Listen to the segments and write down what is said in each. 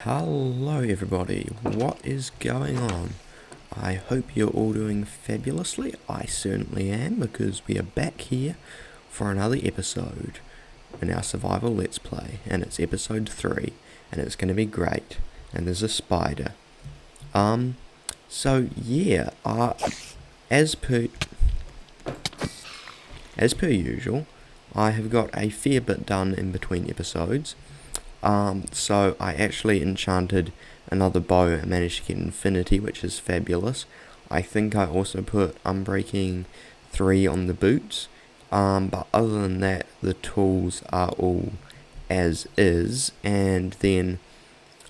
Hello everybody, what is going on? I hope you're all doing fabulously. I certainly am, because we are back here for another episode in our survival let's play, and it's episode 3, and it's going to be great, and there's a spider. So yeah, as per usual, I have got a fair bit done in between episodes. So I actually enchanted another bow and managed to get infinity, which is fabulous. I think I also put Unbreaking 3 on the boots, but other than that, the tools are all as is. And then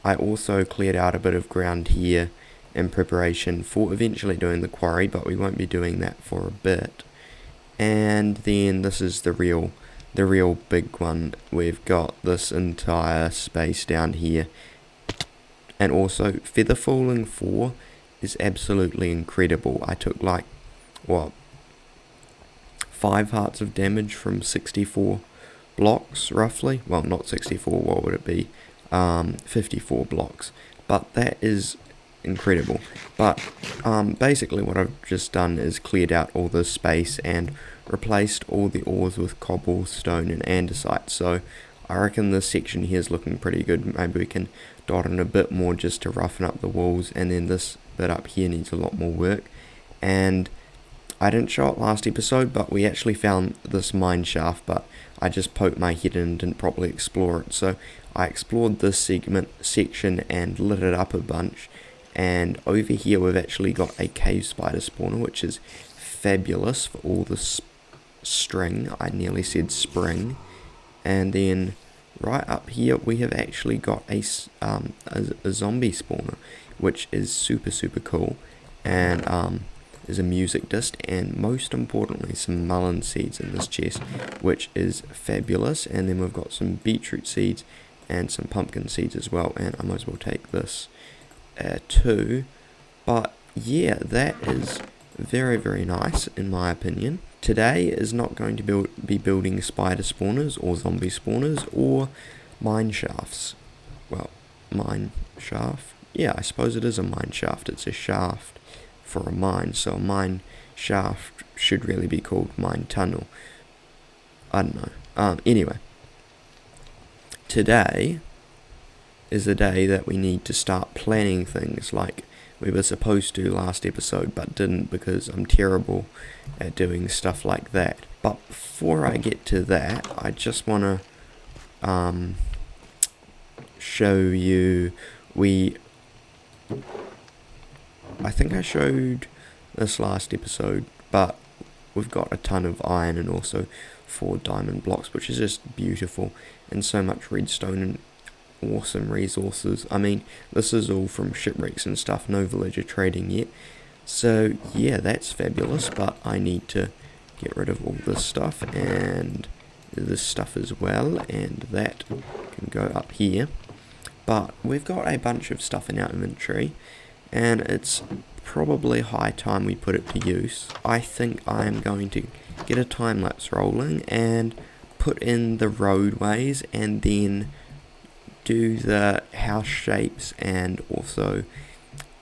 I also cleared out a bit of ground here in preparation for eventually doing the quarry, but we won't be doing that for a bit. And then this is the real big one. We've got this entire space down here, and also Feather Falling 4 is absolutely incredible. I took 5 hearts of damage from 64 blocks roughly. Well, not 64, what would it be? 54 blocks, but that is incredible. But basically what I've just done is cleared out all this space and replaced all the ores with cobblestone and andesite. So I reckon this section here is looking pretty good. Maybe we can dot in a bit more just to roughen up the walls, and then this bit up here needs a lot more work. And I didn't show it last episode, but we actually found this mine shaft, but I just poked my head in and didn't properly explore it. So I explored this section and lit it up a bunch. And over here we've actually got a cave spider spawner, which is fabulous for all the string. I nearly said spring. And then right up here we have actually got a zombie spawner, which is super cool. And there's a music disc, and most importantly some melon seeds in this chest, which is fabulous. And then we've got some beetroot seeds and some pumpkin seeds as well, and I might as well take this too. But yeah, that is very nice in my opinion. Today is not going to be building spider spawners or zombie spawners or mine shafts. Well, mine shaft? Yeah, I suppose it is a mine shaft. It's a shaft for a mine, so a mine shaft should really be called mine tunnel. I don't know. Anyway, today is the day that we need to start planning things like we were supposed to last episode, but didn't, because I'm terrible at doing stuff like that. But before I get to that, I just want to show you, I think I showed this last episode, but we've got a ton of iron and also 4 diamond blocks, which is just beautiful, and so much redstone and awesome resources. I mean, this is all from shipwrecks and stuff, no villager trading yet. So yeah, that's fabulous, but I need to get rid of all this stuff and this stuff as well, and that can go up here. But we've got a bunch of stuff in our inventory, and it's probably high time we put it to use. I think I am going to get a time lapse rolling and put in the roadways, and then do the house shapes, and also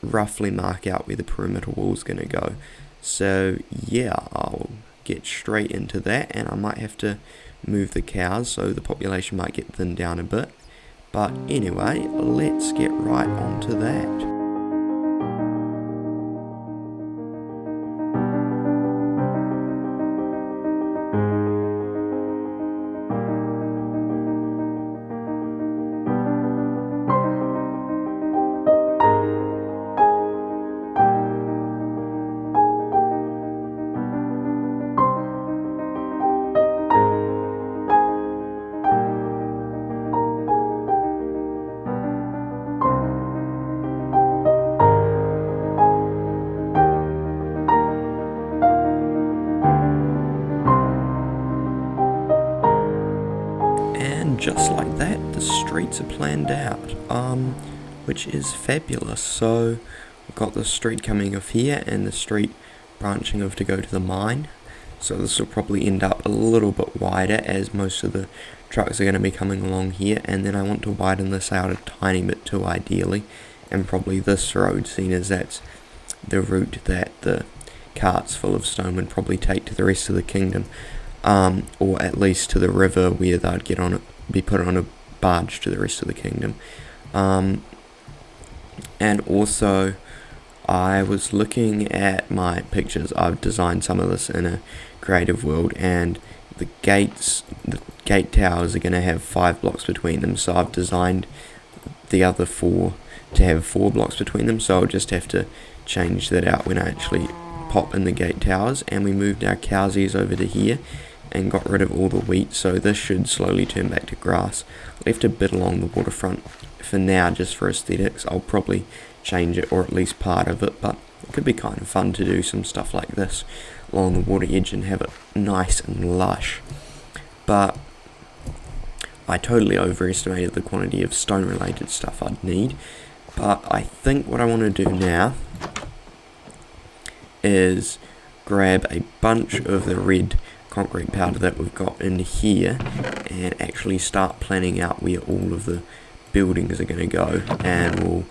roughly mark out where the perimeter wall is going to go. So yeah, I'll get straight into that, and I might have to move the cows, so the population might get thinned down a bit. But anyway, let's get right onto that. Just like that, the streets are planned out, which is fabulous. So we've got the street coming off here, and the street branching off to go to the mine. So this will probably end up a little bit wider, as most of the trucks are going to be coming along here, and then I want to widen this out a tiny bit too, ideally, and probably this road, seeing as that's the route that the carts full of stone would probably take to the rest of the kingdom, or at least to the river where they'd be put on a barge to the rest of the kingdom. And also, I was looking at my pictures. I've designed some of this in a creative world, and the gate towers are going to have 5 blocks between them, so I've designed the other 4 to have 4 blocks between them, so I'll just have to change that out when I actually pop in the gate towers. And we moved our cowsies over to here and got rid of all the wheat, so this should slowly turn back to grass. Left a bit along the waterfront for now, just for aesthetics. I'll probably change it, or at least part of it, but it could be kind of fun to do some stuff like this along the water edge and have it nice and lush. But I totally overestimated the quantity of stone related stuff I'd need. But I think what I want to do now is grab a bunch of the red concrete powder that we've got in here and actually start planning out where all of the buildings are going to go, and we'll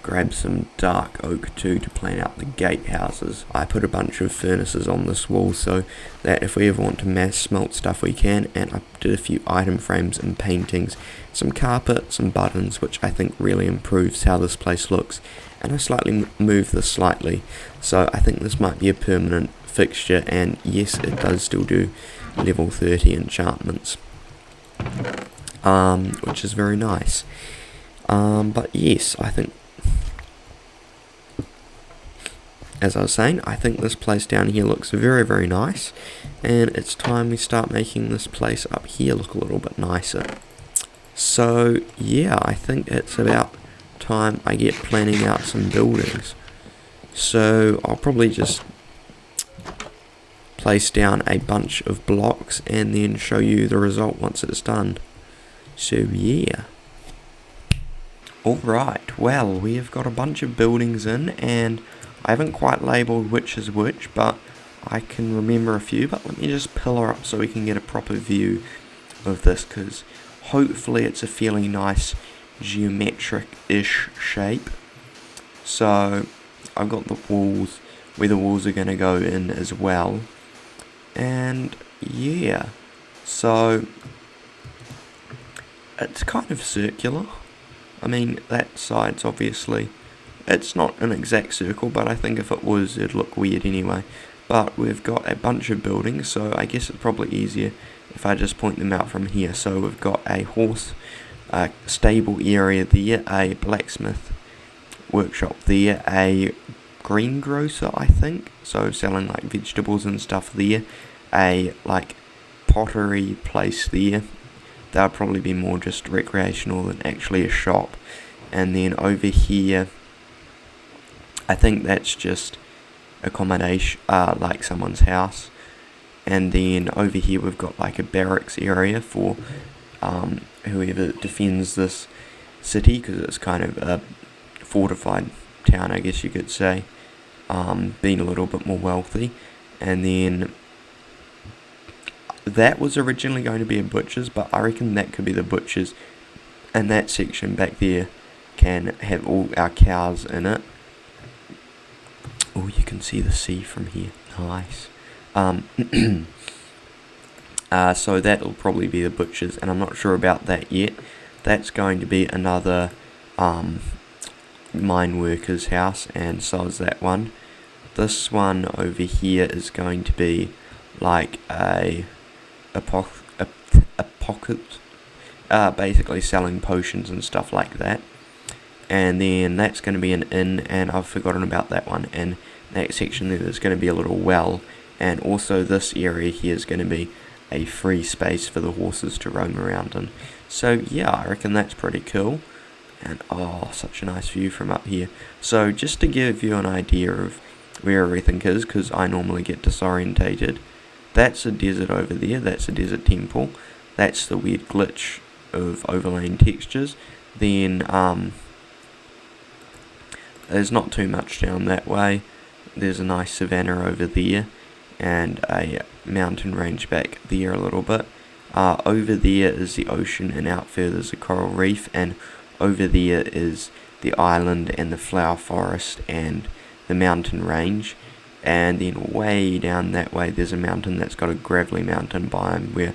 grab some dark oak too to plan out the gatehouses. I put a bunch of furnaces on this wall so that if we ever want to mass smelt stuff we can, and I did a few item frames and paintings, some carpet, some buttons, which I think really improves how this place looks, and I slightly moved this slightly, so I think this might be a permanent fixture. And yes, it does still do level 30 enchantments, which is very nice. But yes, I think, as I was saying, I think this place down here looks very, very nice, and it's time we start making this place up here look a little bit nicer. So yeah, I think it's about time I get planning out some buildings. So I'll probably just place down a bunch of blocks and then show you the result once it's done. So yeah. Alright, well, we have got a bunch of buildings in, and I haven't quite labelled which is which, but I can remember a few. But let me just pillar up so we can get a proper view of this, because hopefully it's a fairly nice geometric-ish shape. So I've got the walls, where the walls are going to go in as well. And yeah, so it's kind of circular. I mean, that side's obviously, it's not an exact circle, but I think if it was, it'd look weird anyway. But we've got a bunch of buildings, so I guess it's probably easier if I just point them out from here. So we've got a horse stable area there, a blacksmith workshop there, a greengrocer, I think, so selling like vegetables and stuff there, a like pottery place there. That'll probably be more just recreational than actually a shop. And then over here, I think that's just accommodation, like someone's house. And then over here we've got like a barracks area for whoever defends this city, because it's kind of a fortified town, I guess you could say, being a little bit more wealthy. And then that was originally going to be a butcher's, but I reckon that could be the butcher's, and that section back there can have all our cows in it. Oh, you can see the sea from here. Nice. So that'll probably be the butcher's, and I'm not sure about that yet. That's going to be another mine worker's house, and so is that one. This one over here is going to be like a pocket, basically selling potions and stuff like that. And then that's going to be an inn, and I've forgotten about that one. And that section there is going to be a little well, and also this area here is going to be a free space for the horses to roam around in. So yeah, I reckon that's pretty cool. And oh, such a nice view from up here. So just to give you an idea of where everything is, because I normally get disorientated, that's a desert over there, that's a desert temple, that's the weird glitch of overlaying textures. Then there's not too much down that way. There's a nice savanna over there, and a mountain range back there a little bit. Over there is the ocean, and out further is the coral reef, and over there is the island and the flower forest and the mountain range. And then way down that way there's a mountain that's got a gravelly mountain biome where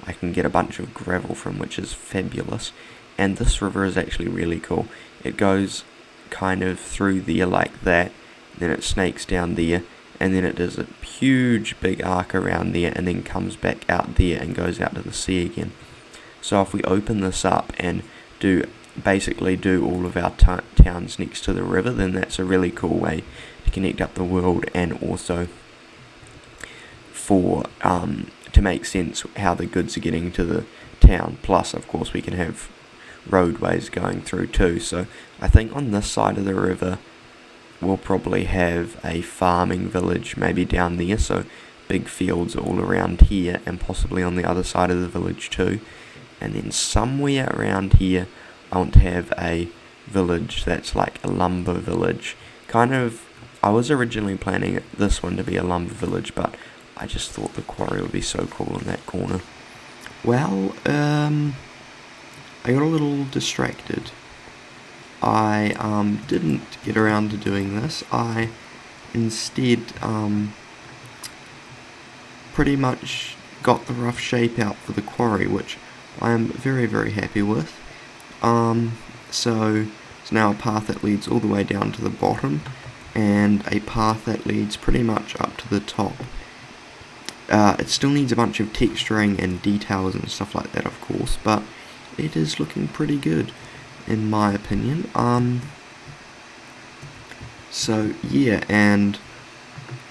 I can get a bunch of gravel from, which is fabulous. And this river is actually really cool. It goes kind of through there like that, then it snakes down there, and then it does a huge big arc around there, and then comes back out there and goes out to the sea again. So if we open this up and basically do all of our towns next to the river, then that's a really cool way to connect up the world, and also for to make sense how the goods are getting to the town. Plus, of course, we can have roadways going through too. So I think on this side of the river we'll probably have a farming village maybe down there, so big fields all around here, and possibly on the other side of the village too. And then somewhere around here I want to have a village that's like a lumber village. I was originally planning this one to be a lumber village, but I just thought the quarry would be so cool in that corner. Well, I got a little distracted. I didn't get around to doing this. I instead pretty much got the rough shape out for the quarry, which I am very, very happy with. So it's now a path that leads all the way down to the bottom, and a path that leads pretty much up to the top. It still needs a bunch of texturing and details and stuff like that, of course, but it is looking pretty good, in my opinion. So yeah, and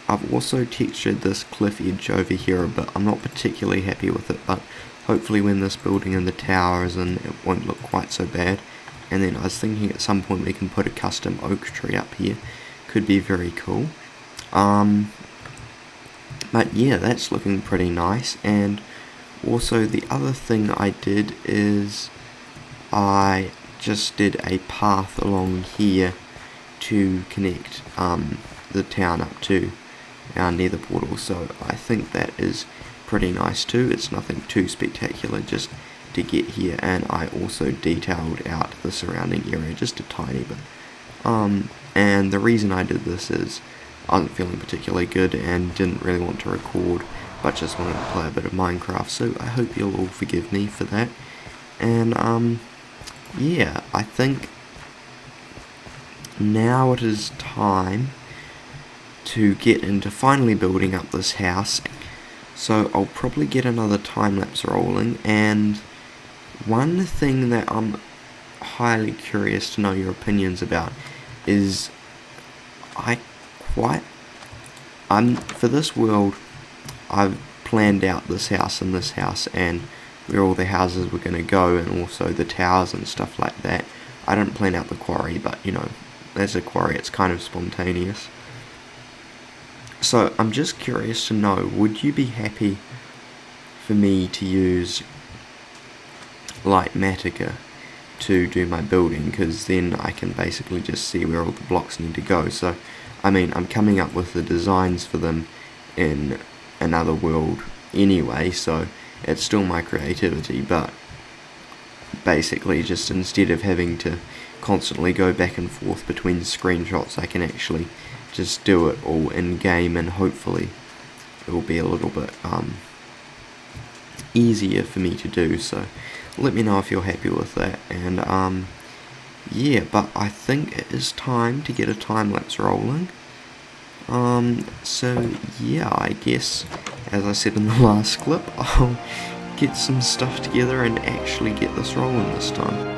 I've also textured this cliff edge over here a bit. I'm not particularly happy with it, but hopefully when this building and the tower is in, it won't look quite so bad. And then I was thinking at some point we can put a custom oak tree up here. Could be very cool. But yeah, that's looking pretty nice. And also the other thing I did is I just did a path along here to connect the town up to our nether portal, so I think that is pretty nice too. It's nothing too spectacular just to get here, and I also detailed out the surrounding area just a tiny bit. And the reason I did this is I wasn't feeling particularly good and didn't really want to record, but just wanted to play a bit of Minecraft, so I hope you'll all forgive me for that. And yeah, I think now it is time to get into finally building up this house. So I'll probably get another time-lapse rolling, and one thing that I'm highly curious to know your opinions about is for this world I've planned out this house and this house and where all the houses were going to go, and also the towers and stuff like that. I didn't plan out the quarry, but you know, as a quarry it's kind of spontaneous. So I'm just curious to know, would you be happy for me to use Matica to do my building, because then I can basically just see where all the blocks need to go. So I mean, I'm coming up with the designs for them in another world anyway, so it's still my creativity, but basically just instead of having to constantly go back and forth between screenshots, I can actually just do it all in game, and hopefully it will be a little bit easier for me to do. So let me know if you're happy with that. And yeah, but I think it is time to get a time-lapse rolling. So yeah, I guess, as I said in the last clip, I'll get some stuff together and actually get this rolling this time.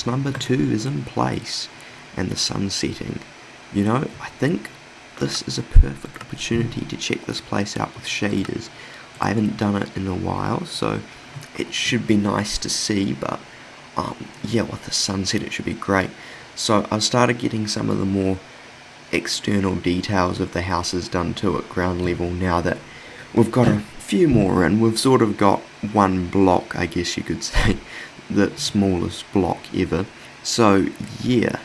house number 2 is in place and the sun's setting. You know, I think this is a perfect opportunity to check this place out with shaders. I haven't done it in a while, so it should be nice to see, but yeah, with the sunset it should be great. So I've started getting some of the more external details of the houses done too at ground level now that we've got a few more in. We've sort of got one block, I guess you could say, the smallest block ever. So yeah,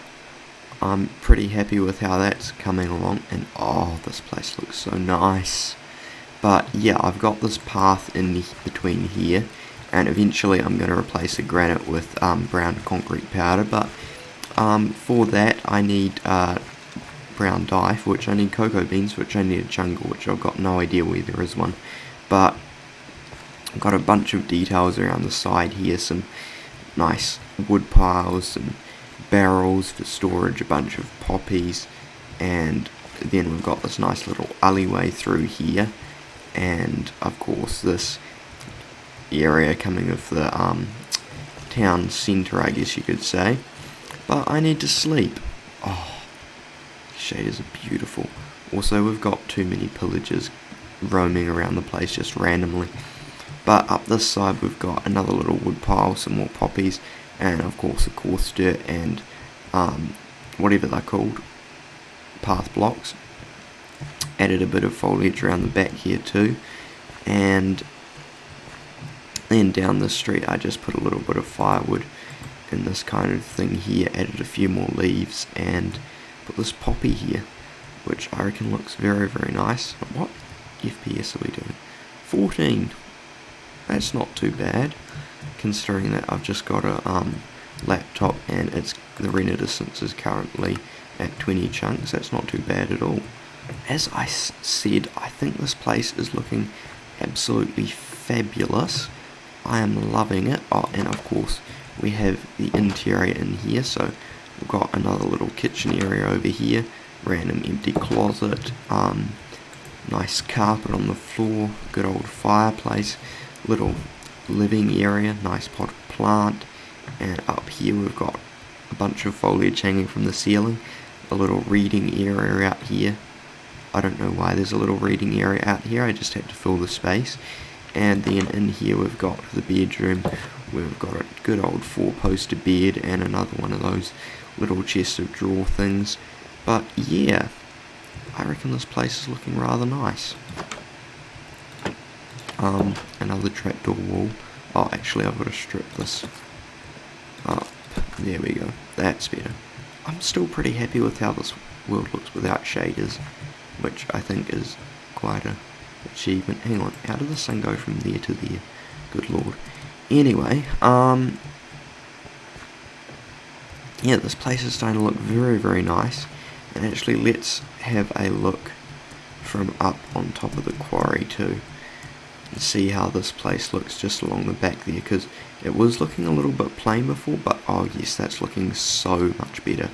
I'm pretty happy with how that's coming along, and oh, this place looks so nice. But yeah, I've got this path in between here, and eventually I'm going to replace the granite with brown concrete powder, but for that I need brown dye, for which I need cocoa beans, for which I need a jungle, which I've got no idea where there is one. But I've got a bunch of details around the side here, some nice wood piles, some barrels for storage, a bunch of poppies, and then we've got this nice little alleyway through here, and of course this area coming of the town centre, I guess you could say. But I need to sleep. Oh, shaders are beautiful. Also, we've got too many pillagers roaming around the place just randomly. But up this side we've got another little wood pile, some more poppies, and of course a coarse dirt and whatever they're called, path blocks. Added a bit of foliage around the back here too, and then down the street I just put a little bit of firewood in this kind of thing here, added a few more leaves, and put this poppy here, which I reckon looks very, very nice. What FPS are we doing? 14. That's not too bad, considering that I've just got a laptop and the render distance is currently at 20 chunks. That's not too bad at all. As I said, I think this place is looking absolutely fabulous. I am loving it. Oh, and of course we have the interior in here, so we've got another little kitchen area over here, random empty closet, nice carpet on the floor, good old fireplace, little living area, nice potted plant, and up here we've got a bunch of foliage hanging from the ceiling, a little reading area out here. I don't know why there's a little reading area out here, I just had to fill the space. And then in here we've got the bedroom, where we've got a good old 4-poster bed and another one of those little chest of drawer things. But yeah, I reckon this place is looking rather nice. Another trapdoor wall. Oh, actually I've got to strip this up. There we go, that's better. I'm still pretty happy with how this world looks without shaders, which I think is quite a achievement. Hang on, how did the sun go from there to there? Good lord. Anyway, yeah, this place is starting to look very, very nice. And actually, let's have a look from up on top of the quarry too, and see how this place looks just along the back there, because it was looking a little bit plain before, but oh yes, that's looking so much better.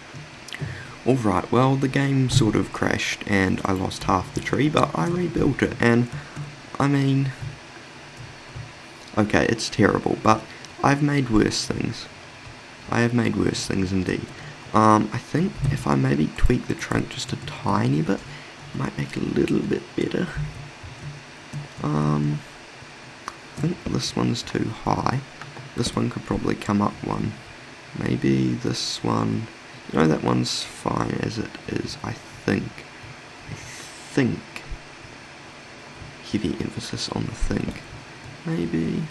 Alright, well, the game sort of crashed and I lost half the tree, but I rebuilt it, and I mean, okay, it's terrible, but I've made worse things. I have made worse things indeed. I think if I maybe tweak the trunk just a tiny bit, it might make it a little bit better. I think this one's too high. This one could probably come up one. Maybe this one. No, that one's fine as it is, I think. Heavy emphasis on the think. Maybe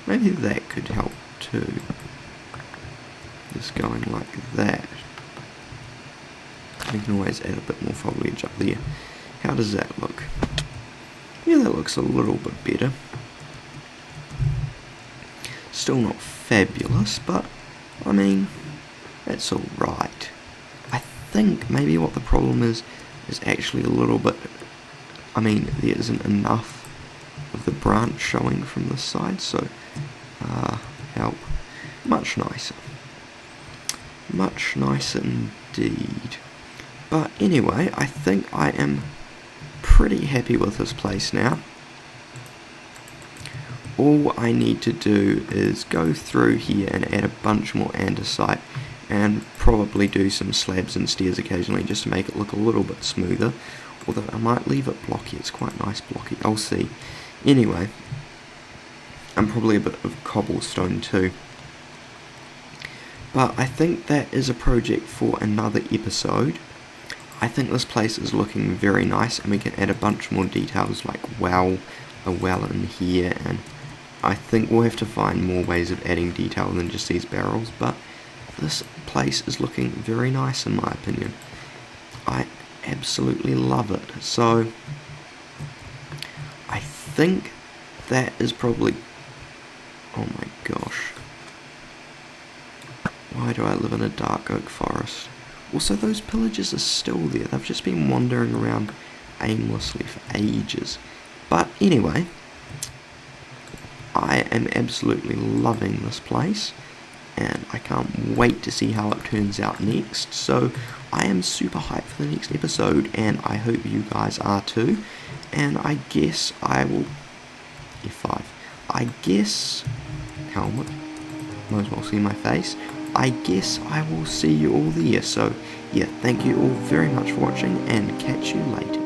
that could help too. Just going like that. We can always add a bit more foliage up there. How does that look? Yeah, that looks a little bit better. Still not fabulous, but I mean, that's alright. I think maybe what the problem is actually a little bit, I mean, there isn't enough of the branch showing from this side, so, help. Much nicer. Much nicer indeed. But anyway, I think I am pretty happy with this place now. all I need to do is go through here and add a bunch more andesite and probably do some slabs and stairs occasionally just to make it look a little bit smoother, although I might leave it blocky. It's quite nice blocky, I'll see. Anyway, and probably a bit of cobblestone too. But I think that is a project for another episode. I think this place is looking very nice, and we can add a bunch more details like a well in here, and I think we'll have to find more ways of adding detail than just these barrels, but this place is looking very nice in my opinion. I absolutely love it. So I think that is probably... oh my gosh. Why do I live in a dark oak forest? Also, those pillagers are still there. They've just been wandering around aimlessly for ages. But anyway, I am absolutely loving this place, and I can't wait to see how it turns out next. So I am super hyped for the next episode, and I hope you guys are too. And I guess I will... F5. I guess... helmet. Might as well see my face. I guess I will see you all there. So yeah, thank you all very much for watching, and catch you later.